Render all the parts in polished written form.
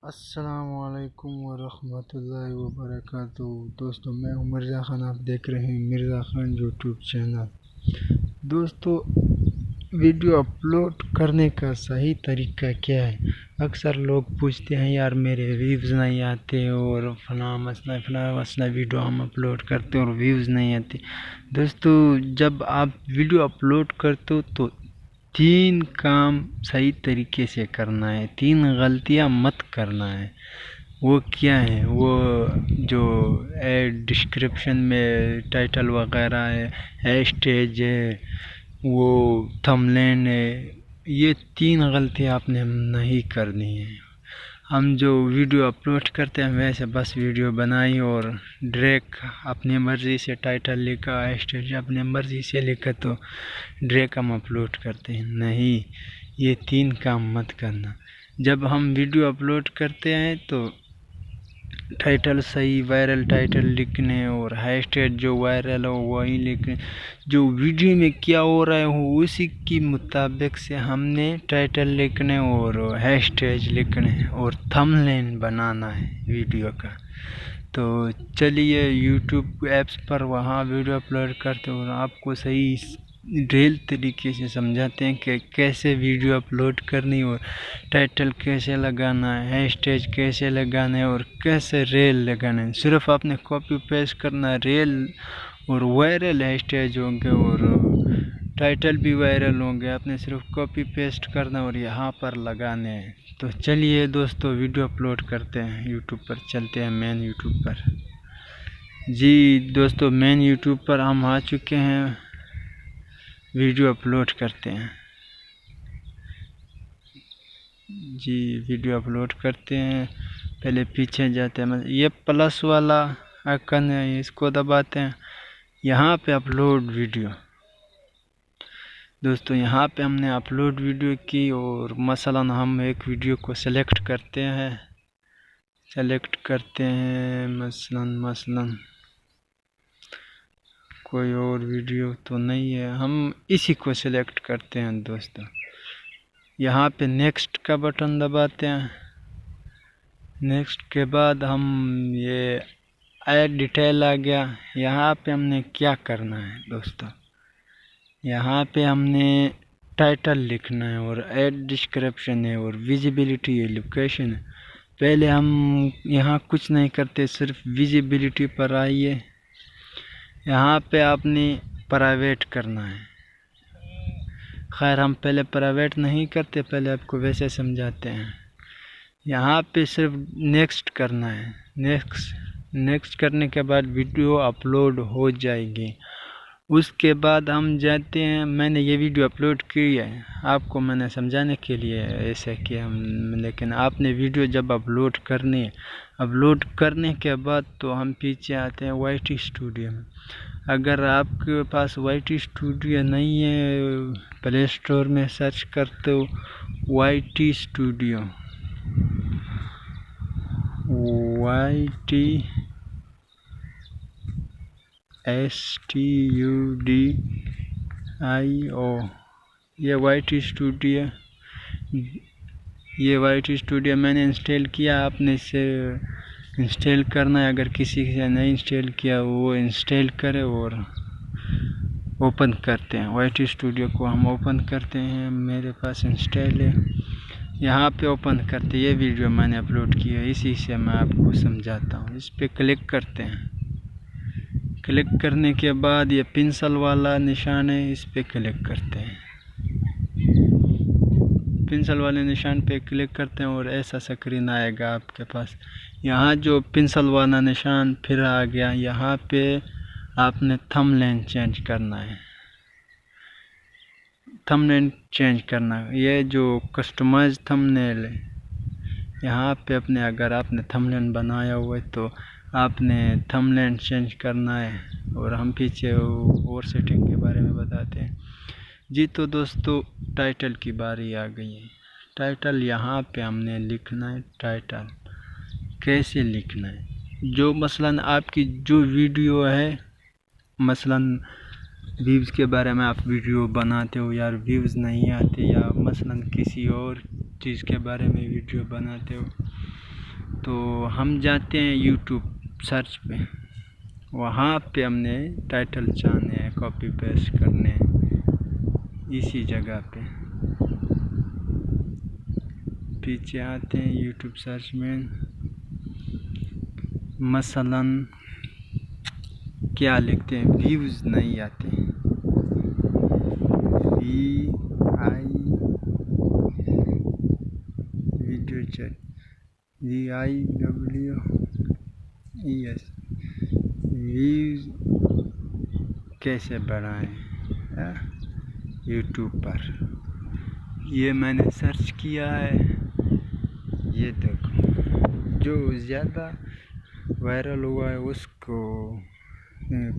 السلام علیکم ورحمۃ اللہ وبرکاتہ۔ دوستو میں ہوں مرزا خان، آپ دیکھ رہے ہیں مرزا خان یوٹیوب چینل۔ دوستو ویڈیو اپلوڈ کرنے کا صحیح طریقہ کیا ہے؟ اکثر لوگ پوچھتے ہیں یار میرے ویوز نہیں آتے اور فلاں مسئلہ ویڈیو ہم اپلوڈ کرتے اور ویوز نہیں آتے۔ دوستو جب آپ ویڈیو اپلوڈ کرتے ہو تو 3 کام صحیح طریقے سے کرنا ہے، 3 غلطیاں مت کرنا ہے۔ وہ کیا ہے؟ وہ جو ڈسکرپشن میں ٹائٹل وغیرہ ہے، ہیشٹیج ہے، وہ تھمبنیل ہے، یہ 3 غلطیاں آپ نے نہیں کرنی ہے۔ ہم جو ویڈیو اپلوڈ کرتے ہیں ویسے بس ویڈیو بنائی اور ڈائریکٹ اپنی مرضی سے ٹائٹل لکھا، ہیشٹیج اپنی مرضی سے لکھا تو ڈائریکٹ ہم اپلوڈ کرتے ہیں۔ نہیں، یہ 3 کام مت کرنا۔ جب ہم ویڈیو اپلوڈ کرتے ہیں تو ٹائٹل صحیح وائرل ٹائٹل لکھنے اور ہیشٹیج جو وائرل ہو وہی لکھنے، جو ویڈیو میں کیا ہو رہا ہے اسی کی مطابق سے ہم نے ٹائٹل لکھنے اور ہیشٹیج لکھنے اور تھمبنیل بنانا ہے ویڈیو کا۔ تو چلیے یوٹیوب ایپس پر وہاں ویڈیو اپلوڈ کرتے اور آپ کو صحیح ڈیل طریقے سے سمجھاتے ہیں کہ کیسے ویڈیو اپلوڈ کرنی اور ٹائٹل کیسے لگانا ہے، ہیشٹیج کیسے لگانا ہے اور کیسے ریل لگانا ہے۔ صرف آپ نے کاپی پیسٹ کرنا ہے، ریل اور وائرل ہیشٹیج ہوں گے اور ٹائٹل بھی وائرل ہوں گے، آپ نے صرف کاپی پیسٹ کرنا اور یہاں پر لگانے ہیں۔ تو چلیے دوستو ویڈیو اپلوڈ کرتے ہیں، یوٹیوب پر چلتے ہیں، مین یوٹیوب پر۔ جی دوستو مین یوٹیوب پر ہم آ چکے ہیں، ویڈیو اپلوڈ کرتے ہیں۔ جی ویڈیو اپلوڈ کرتے ہیں، پہلے پیچھے جاتے ہیں، یہ پلس والا آئکن ہے، اس کو دباتے ہیں، یہاں پہ اپلوڈ ویڈیو۔ دوستو یہاں پہ ہم نے اپلوڈ ویڈیو کی اور مثلا ہم ایک ویڈیو کو سلیکٹ کرتے ہیں، مثلا کوئی اور ویڈیو تو نہیں ہے، ہم اسی کو سلیکٹ کرتے ہیں دوستو۔ یہاں پہ نیکسٹ کا بٹن دباتے ہیں، نیکسٹ کے بعد ہم یہ ایڈ ڈیٹیل آ گیا، یہاں پہ ہم نے کیا کرنا ہے دوستو، یہاں پہ ہم نے ٹائٹل لکھنا ہے اور ایڈ ڈسکرپشن ہے اور ویزیبلٹی ہے، لوکیشن ہے۔ پہلے ہم یہاں کچھ نہیں کرتے، صرف ویزیبلٹی پر آئیے، یہاں پہ آپ نے پرائیویٹ کرنا ہے۔ خیر ہم پہلے پرائیویٹ نہیں کرتے، پہلے آپ کو ویسے سمجھاتے ہیں۔ یہاں پہ صرف نیکسٹ کرنا ہے، نیکسٹ کرنے کے بعد ویڈیو اپلوڈ ہو جائے گی۔ اس کے بعد ہم جاتے ہیں، میں نے یہ ویڈیو اپلوڈ کی ہے، آپ کو میں نے سمجھانے کے لیے ایسے کیا، لیکن آپ نے ویڈیو جب اپلوڈ کرنی ہے، اپلوڈ کرنے کے بعد تو ہم پیچھے آتے ہیں وائی ٹی اسٹوڈیو میں۔ اگر آپ کے پاس وائی ٹی اسٹوڈیو نہیں ہے، پلے اسٹور میں سرچ کرتے ہو Y T studio, Y T STUDIO، یہ وائی ٹی اسٹوڈیو، یہ وائی ٹی اسٹوڈیو میں نے انسٹال کیا، آپ نے اسے انسٹال کرنا ہے۔ اگر کسی سے نہیں انسٹال کیا وہ انسٹال کرے اور اوپن کرتے ہیں، وائی ٹی اسٹوڈیو کو ہم اوپن کرتے ہیں، میرے پاس انسٹال ہے، یہاں پہ اوپن کرتے، یہ ویڈیو میں نے اپلوڈ کی ہے، اسی سے میں آپ کو سمجھاتا ہوں۔ اس پہ کلک کرتے ہیں، کلک کرنے کے بعد یہ پنسل والا نشان ہے، اس پہ کلک کرتے ہیں، پنسل والے نشان پہ کلک کرتے ہیں اور ایسا سکرین آئے گا آپ کے پاس۔ یہاں جو پنسل والا نشان پھر آ گیا، یہاں پہ آپ نے تھمبنیل چینج کرنا ہے، تھمبنیل چینج کرنا ہے، یہ جو کسٹمائز تھمبنیل ہے، یہاں پہ اپنے اگر آپ نے تھمبنیل بنایا ہوا ہے تو آپ نے تھمبنیل چینج کرنا ہے، اور ہم پیچھے اور سیٹنگ کے بارے میں بتاتے ہیں۔ جی تو دوستو ٹائٹل کی باری آ گئی ہے، ٹائٹل یہاں پہ ہم نے لکھنا ہے، ٹائٹل کیسے لکھنا ہے، جو مثلاً آپ کی جو ویڈیو ہے، مثلاً ویوز کے بارے میں آپ ویڈیو بناتے ہو، یا ویوز نہیں آتے، یا مثلاً کسی اور چیز کے بارے میں ویڈیو بناتے ہو تو ہم جاتے ہیں یوٹیوب سرچ پہ، وہاں پہ ہم نے ٹائٹل چاہنے ہیں، کاپی پیسٹ کرنے ہیں اسی جگہ پہ۔ پیچھے آتے ہیں یوٹیوب سرچ میں، مثلاً کیا لکھتے ہیں، ویوز نہیں آتے، ویڈیو چیٹ VIWES ویوز کیسے بڑھائیں یوٹیوب پر۔ یہ میں نے سرچ کیا ہے، یہ دیکھو جو زیادہ وائرل ہوا ہے اس کو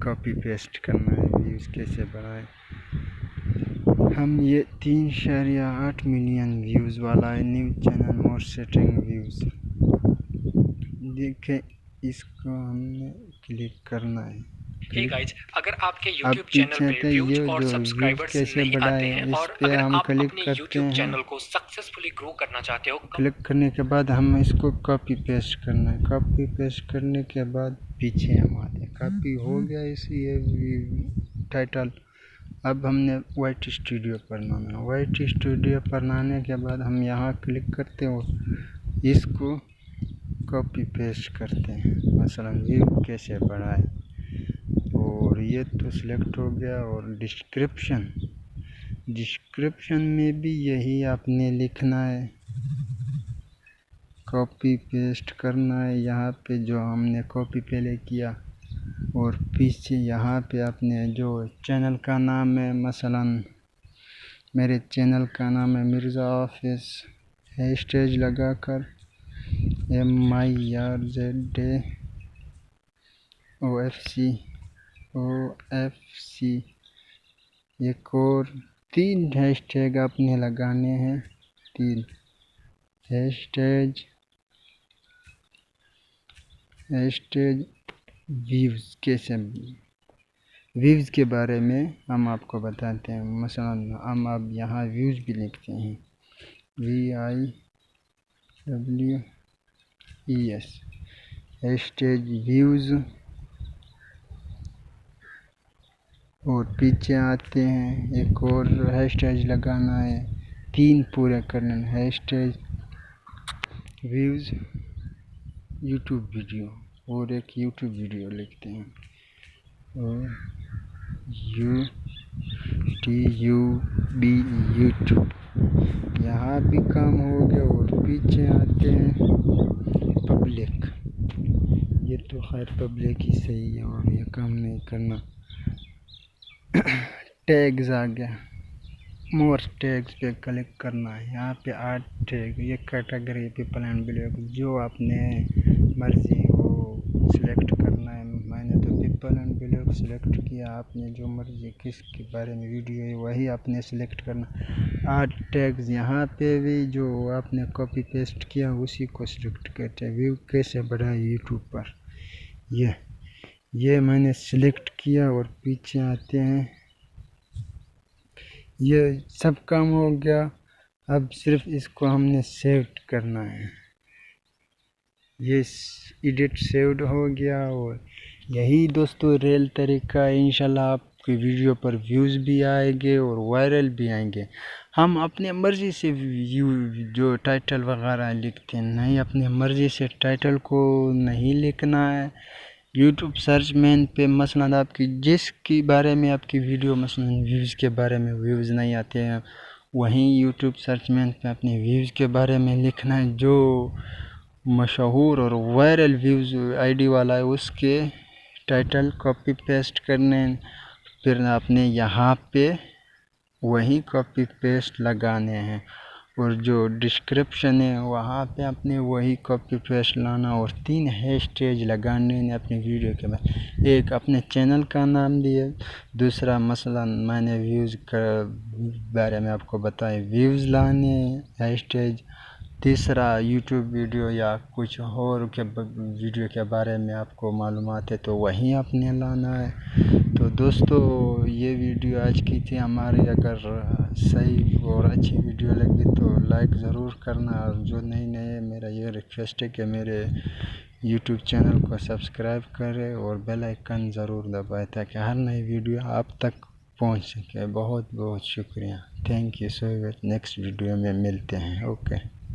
کاپی پیسٹ کرنا ہے، ویوز کیسے بڑھائیں۔ ہم یہ 3.8 ملین ویوز والا ہے، نیو چینل مور سیٹنگ ویوز، دیکھیں اس کو ہم نے کلک کرنا ہے۔ اگر آپ کے یوٹیوب چینل پہ ویوز اور سبسکرائبرز نہیں آتے ہیں اور اگر آپ اپنے یوٹیوب چینل کو سکسیسفلی گرو کرنا چاہتے ہو، کلک کرنے کے بعد ہم اس کو کاپی پیسٹ کرنا ہے۔ کاپی پیسٹ کرنے کے بعد پیچھے ہم آتے ہیں، کاپی ہو گیا اسی ٹائٹل۔ اب ہم نے وائٹ اسٹوڈیو پر لانا ہے، وائٹ اسٹوڈیو پر لانے کے بعد ہم یہاں کلک کرتے ہیں اور اس کو کاپی پیسٹ کرتے ہیں، مثلا ویو کیسے بڑھائے، اور یہ تو سلیکٹ ہو گیا۔ اور ڈسکرپشن میں بھی یہی آپ نے لکھنا ہے، کاپی پیسٹ کرنا ہے یہاں پہ جو ہم نے کاپی پہلے کیا، اور پیچھے یہاں پہ اپنے جو چینل کا نام ہے، مثلا میرے چینل کا نام ہے مرزا آفس، ہیشٹیج لگا کر MIRZAOFC، ایک اور 3 ہیشٹیگ اپنے لگانے ہیں، 3 ہیشٹیگ ویوز کے بارے میں ہم آپ کو بتاتے ہیں۔ مثلا ہم اب یہاں ویوز بھی لکھتے ہیں، VIWES ہیشٹیگ ویوز، اور پیچھے آتے ہیں ایک اور ہیشٹیگ لگانا ہے، 3 پورے کرنے ہیں، ہیشٹیگ ویوز یوٹیوب ویڈیو، اور ایک یوٹیوب ویڈیو لکھتے ہیں، اور یوٹیوب، یہاں بھی کام ہو گیا۔ اور پیچھے آتے ہیں پبلک، یہ تو خیر پبلک ہی صحیح ہے اور یہ کام نہیں کرنا۔ ٹیگز آ گیا، مور ٹیگز پہ کلک کرنا ہے، یہاں پہ 8 ٹیگ، یہ کیٹیگری پیپل اینڈ بلیک، جو اپنے مرضی ہو سلیکٹ کرنا ہے۔ میں نے تو پیپل اینڈ بلیک سلیکٹ کیا، آپ نے جو مرضی کس کے بارے میں ویڈیو ہے وہی آپ نے سلیکٹ کرنا۔ 8 ٹیگز یہاں پہ بھی جو آپ نے کاپی پیسٹ کیا اسی کو سلیکٹ کرتے ہیں۔ ویو کیسے بڑھائے یوٹیوب پر، یہ میں نے سلیکٹ کیا، اور پیچھے آتے ہیں، یہ سب کام ہو گیا۔ اب صرف اس کو ہم نے سیو کرنا ہے، یہ ایڈٹ سیوڈ ہو گیا۔ اور یہی دوستو ریل طریقہ ہے، انشاءاللہ آپ کی ویڈیو پر ویوز بھی آئیں گے اور وائرل بھی آئیں گے۔ ہم اپنے مرضی سے جو ٹائٹل وغیرہ لکھتے ہیں، نہیں اپنے مرضی سے ٹائٹل کو نہیں لکھنا ہے۔ یوٹیوب سرچ مین پہ مثلا آپ کی جس کے بارے میں آپ کی ویڈیو، مثلا ویوز کے بارے میں ویوز نہیں آتے ہیں، وہیں یوٹیوب سرچ مین پہ اپنے ویوز کے بارے میں لکھنا ہے، جو مشہور اور وائرل ویوز آئی ڈی والا ہے اس کے ٹائٹل کاپی پیسٹ کرنے، پھر آپ نے یہاں پہ وہی کاپی پیسٹ لگانے ہیں، اور جو ڈسکرپشن ہے وہاں پہ اپنے وہی کاپی پیسٹ لانا، اور 3 ہیشٹیگ لگانے ہیں اپنی ویڈیو کے بعد۔ ایک اپنے چینل کا نام دیے، دوسرا مثلا میں نے ویوز کا بارے میں آپ کو بتائے ویوز لانے ہیشٹیگ، تیسرا یوٹیوب ویڈیو یا کچھ اور کے ویڈیو کے بارے میں آپ کو معلومات ہے تو وہیں آپ نے لانا ہے۔ تو دوستو یہ ویڈیو آج کی تھی ہماری، اگر صحیح اور اچھی ویڈیو لگی تو لائک ضرور کرنا، اور جو نئے میرا یہ ریکویسٹ ہے کہ میرے یوٹیوب چینل کو سبسکرائب کرے اور بیل آئیکن ضرور دبائے تاکہ ہر نئی ویڈیو آپ تک پہنچ سکے۔ بہت بہت شکریہ، thank you so much. Next video میں ملتے ہیں، اوکے۔